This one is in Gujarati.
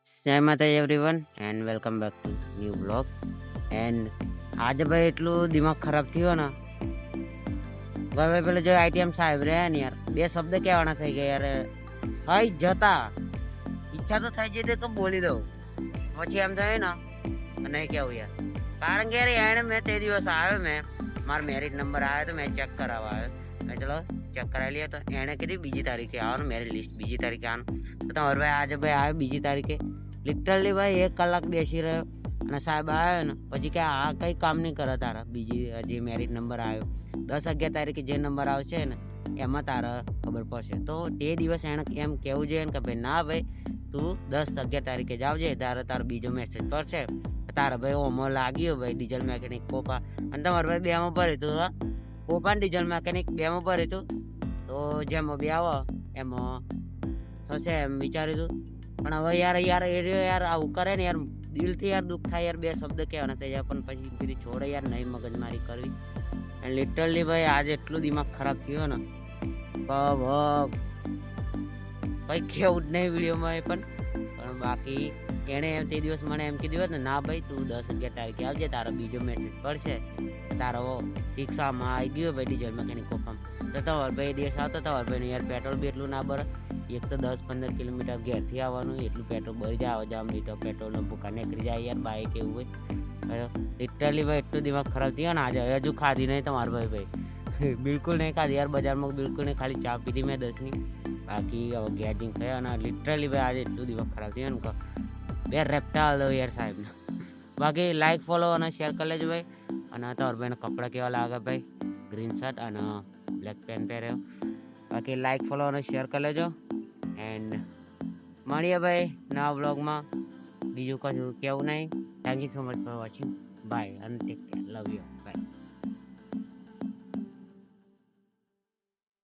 જય માતા everyone and welcome back to new blog. And આજે ભાઈ એટલું દિમાગ ખરાબ થયો ને ભાઈ પેલો જો આઈટીએમ સાહેબ રહ્યા ને યાર, બે શબ્દ કહેવાના થઈ ગયા યાર. હાઈ જતા ઈચ્છા તો થઈ જતી કે બોલી દઉં, પછી એમ થાય ને નહીં કેવું યાર. કારણ કે યાર એને મેં તે દિવસ આવ્યો, મેં મારો મેરિટ નંબર આવ્યો તો મેં ચેક કરાવવા આવ્યો. મેં ચલો ચેક કરાવી લઈએ તો એણે કીધું બીજી તારીખે આવવાનું, મેરિટ લિસ્ટ બીજી તારીખે આવવાનું. તો તમારો ભાઈ આજે ભાઈ આવ્યો બીજી તારીખે. લિટરલી ભાઈ 1 કલાક બેસી રહ્યો અને સાહેબ આવ્યો ને પછી કે આ કંઈ કામ નહીં કરે તારા. બીજી જે મેરિટ નંબર આવ્યો 10-11 તારીખે જે નંબર આવશે ને એમાં તારા ખબર પડશે. તો તે દિવસ એણે એમ કહેવું જોઈએ ને કે ભાઈ ના ભાઈ તું 10-11 તારીખે જ આવજે, તારો બીજો મેસેજ પડશે. તારા ભાઈ ઓમાં લાગ્યો ભાઈ ડીઝલ મેકેનિક કોપા, અને તમારા ભાઈ બેમાં ભર્યું હતું. કોપા ડીઝલ મેકેનિક બેમાં ભર્યું હતું. તો જેમાં બે આવો એમાં થશે એમ વિચાર્યું હતું. પણ હવે યાર યાર આવું કરે ને યાર, દિલથી યાર દુઃખ થાય યાર. બે શબ્દ કહેવાના થઈ જાય પણ પછી પેલી છોડે યાર, નહીં મગજમારી કરવી. અને લિટરલી ભાઈ આજે એટલું દિમાગ ખરાબ થયો ને કંઈ કેવું જ નહીં વિડીયોમાં. પણ બાકી એણે એમ તે દિવસ મને એમ કીધું હોત ને ના ભાઈ તું 10-11 તારીખે આવજે, તારો બીજો મેસેજ પડશે, તારો રિક્ષામાં આવી ગયો ભાઈ ડીઝલ મેકેનિક કોપામાં. તો તમારો ભાઈ દિવસ આવતો, તમારો ભાઈને યાર પેટ્રોલ બી એટલું ના ભરે. એક તો 10-15 કિલોમીટર ઘેરથી આવવાનું, એટલું પેટ્રોલ ભરી જાય. આવવા જવા લીટર પેટ્રોલનો ભૂકા નીકળી જાય યાર, બાઈક એવું હોય. લિટરલી ભાઈ એટલું દિમાગ ખરાબ થયો ને આજે. હજુ ખાધી નહીં તમારો ભાઈ બિલકુલ નહીં ખાધી યાર, બજારમાં બિલકુલ નહીં. ખાલી ચા પીધી મેં 10ની, બાકી હવે ગેજિંગ થયા. અને લિટરલી ભાઈ આજે એટલું દિમાગ ખરાબ થયો ને બે રેપટા દો યાર સાહેબને. બાકી લાઈક ફોલો અને શેર કરી લેજો ભાઈ. અને તમારા ભાઈને કપડાં કેવા લાગે ભાઈ, ગ્રીન શર્ટ અને બ્લેક પેન્ટ પહેર્યો. બાકી લાઈક ફોલો અને શેર કરી લેજો. એન્ડ મળીએ ભાઈ નવા બ્લોગમાં. બીજું કશું કેવું નહીં. Thank you so much for watching. Bye અને take care. Love you. By.